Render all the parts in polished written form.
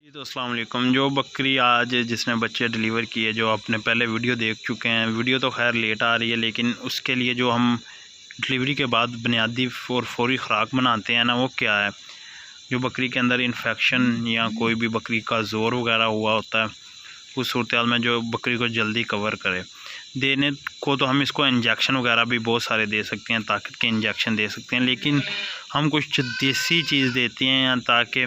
जी तो अस्सलाम वालेकुम। जो बकरी आज जिसने बच्चे डिलीवर किए, जो आपने पहले वीडियो देख चुके हैं, वीडियो तो खैर लेट आ रही है, लेकिन उसके लिए जो हम डिलीवरी के बाद बुनियादी और फौरी ख़ुराक बनाते हैं ना, वो क्या है। जो बकरी के अंदर इन्फेक्शन या कोई भी बकरी का ज़ोर वगैरह हुआ होता है, उस सूरत हाल में जो बकरी को जल्दी कवर करे देने को, तो हम इसको इंजेक्शन वगैरह भी बहुत सारे दे सकते हैं, ताकत के इंजेक्शन दे सकते हैं, लेकिन हम कुछ देसी चीज़ देते हैं ताकि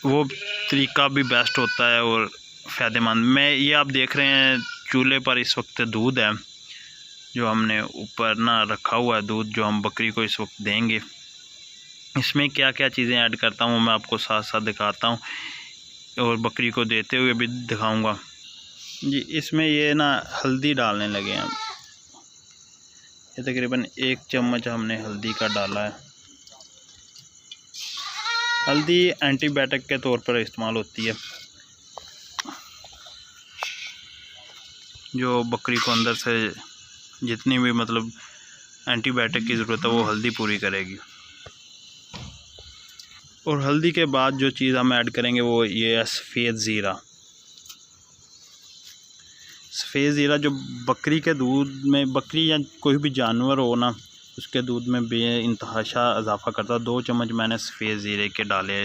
वो तरीका भी बेस्ट होता है और फ़ायदेमंद। मैं ये आप देख रहे हैं चूल्हे पर इस वक्त दूध है, जो हमने ऊपर ना रखा हुआ है दूध, जो हम बकरी को इस वक्त देंगे। इसमें क्या क्या चीज़ें ऐड करता हूँ मैं आपको साथ साथ दिखाता हूँ, और बकरी को देते हुए भी दिखाऊंगा जी। इसमें ये ना हल्दी डालने लगे हैं हम। ये तकरीबन 1 चम्मच हमने हल्दी का डाला है। हल्दी एंटीबायोटिक के तौर पर इस्तेमाल होती है, जो बकरी को अंदर से जितनी भी मतलब एंटीबायोटिक की ज़रूरत है वो हल्दी पूरी करेगी। और हल्दी के बाद जो चीज़ हम ऐड करेंगे वो ये है सफ़ेद ज़ीरा। सफ़ेद ज़ीरा जो बकरी के दूध में, बकरी या कोई भी जानवर हो ना, उसके दूध में बेइंतहा इजाफ़ा करता है। 2 चम्मच मैंने सफ़ेद ज़ीरे के डाले।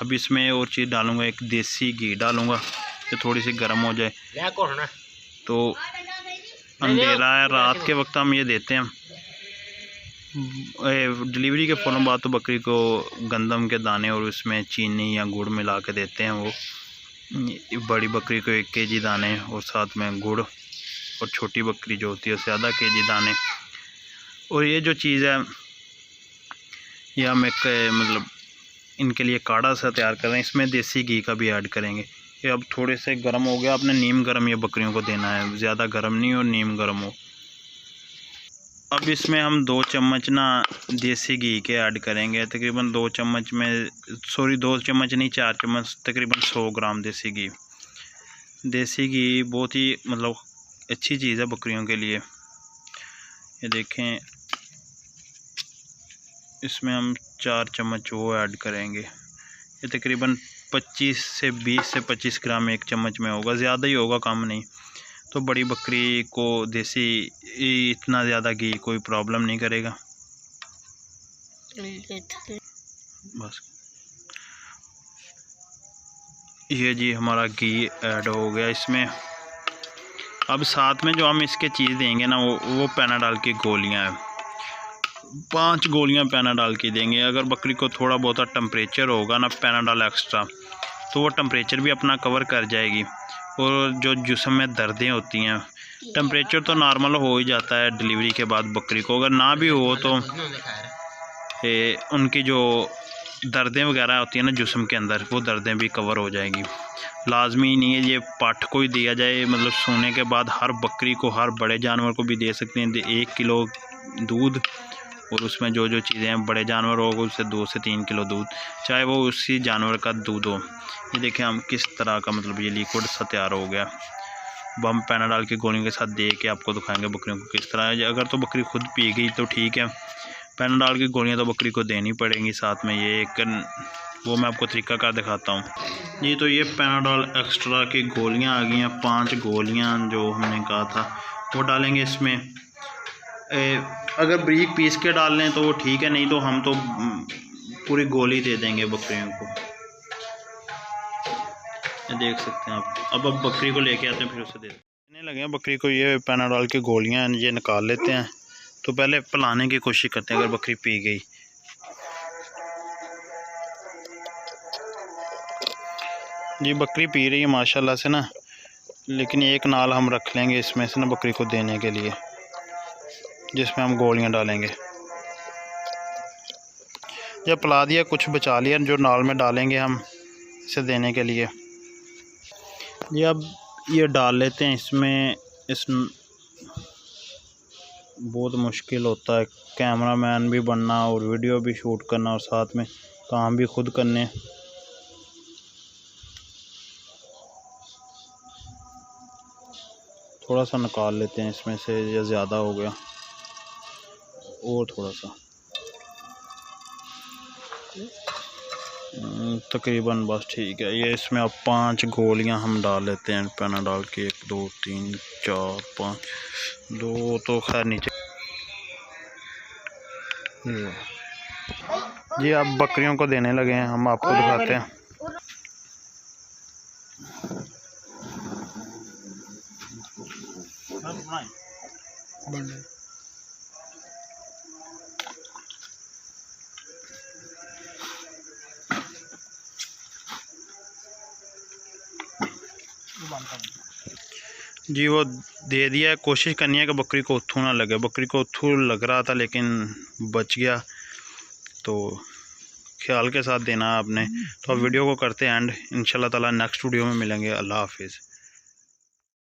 अब इसमें और चीज़ डालूँगा, एक देसी घी डालूँगा, तो थोड़ी सी गर्म हो जाए। तो अंधेरा है, रात के वक्त हम ये देते हैं। डिलीवरी के फ़ौरन बाद तो बकरी को गंदम के दाने और उसमें चीनी या गुड़ मिला के देते हैं। वो बड़ी बकरी को 1 kg दाने और साथ में गुड़, और छोटी बकरी जो होती है उसे आधा kg दाने। और ये जो चीज़ है ये हम एक मतलब इनके लिए काढ़ा सा तैयार कर रहे हैं। इसमें देसी घी का भी ऐड करेंगे। ये अब थोड़े से गर्म हो गया, आपने नीम गर्म ये बकरियों को देना है, ज़्यादा गर्म नहीं और नीम गर्म हो। अब इसमें हम 2 चम्मच ना देसी घी के ऐड करेंगे। तकरीबन 2 चम्मच में, 2 चम्मच नहीं 4 चम्मच, तकरीबन 100 ग्राम देसी घी। देसी घी बहुत ही मतलब अच्छी चीज़ है बकरियों के लिए। ये देखें, इसमें हम 4 चम्मच वो ऐड करेंगे। ये तकरीबन 20 से 25 ग्राम 1 चम्मच में होगा, ज़्यादा ही होगा, कम नहीं। तो बड़ी बकरी को देसी इतना ज़्यादा घी कोई प्रॉब्लम नहीं करेगा। बस ये जी हमारा घी ऐड हो गया इसमें। अब साथ में जो हम इसके चीज़ देंगे ना, वो पैनाडॉल की गोलियां हैं। 5 गोलियां पैनाडॉल की देंगे। अगर बकरी को थोड़ा बहुत टेम्परेचर होगा ना पैनाडॉल एक्स्ट्रा, तो वो टेम्परेचर भी अपना कवर कर जाएगी। और जो जिस्म में दर्दें होती हैं, टेम्परेचर तो नॉर्मल हो ही जाता है डिलीवरी के बाद बकरी को, अगर ना भी हो तो उनकी जो दर्दें वगैरह होती हैं ना जिस्म के अंदर, वो दर्दें भी कवर हो जाएंगी। लाजमी नहीं है ये पाठ को ही दिया जाए, मतलब सोने के बाद हर बकरी को, हर बड़े जानवर को भी दे सकते हैं 1 किलो दूध, और उसमें जो जो चीज़ें हैं, बड़े जानवर होगा उससे 2 से 3 किलो दूध, चाहे वो उसी जानवर का दूध हो। ये देखें हम किस तरह का मतलब ये लिक्विड सा तैयार हो गया। अब हम पैनाडॉल की गोलियों के साथ दे के आपको दिखाएंगे बकरियों को किस तरह। अगर तो बकरी खुद पी गई तो ठीक है, पैनाडॉल की गोलियां तो बकरी को देनी पड़ेंगी साथ में। ये एक वो मैं आपको तरीक़ाकार दिखाता हूँ जी। तो ये पैनाडॉल एक्स्ट्रा की गोलियां आ गई हैं, 5 गोलियां जो हमने कहा था वो डालेंगे इसमें। अगर बारीक पीस के डाल लें तो वो ठीक है, नहीं तो हम तो पूरी गोली दे देंगे बकरियों को। ये देख सकते हैं आप। अब बकरी को लेके आते हैं, फिर उसे देने लगे हैं बकरी को। ये पैनाडॉल की गोलियां ये निकाल लेते हैं। तो पहले पिलाने की कोशिश करते हैं, अगर बकरी पी गई। जी बकरी पी रही है माशाल्लाह से ना, लेकिन एक नाल हम रख लेंगे इसमें से ना बकरी को देने के लिए, जिसमें हम गोलियां डालेंगे। जब पिला दिया, कुछ बचा लिया, जो नाल में डालेंगे हम इसे देने के लिए। ये अब ये डाल लेते हैं इसमें। बहुत मुश्किल होता है कैमरामैन भी बनना और वीडियो भी शूट करना और साथ में काम भी खुद करने। थोड़ा सा निकाल लेते हैं इसमें से, या ज़्यादा हो गया, और थोड़ा सा। तकरीबन बस ठीक है। ये इसमें अब 5 गोलियां हम डाल लेते हैं पैना डाल के। 1 2 3 4 5, 2 तो खैर नीचे। जी अब बकरियों को देने लगे हैं, हम आपको दिखाते हैं। जी वो दे दिया है। कोशिश करनी है कि बकरी को उथू ना लगे। बकरी को उथू लग रहा था लेकिन बच गया, तो ख्याल के साथ देना आपने। तो अब वीडियो को करते हैं एंड। इंशाल्लाह ताला नेक्स्ट वीडियो में मिलेंगे। अल्लाह हाफिज़।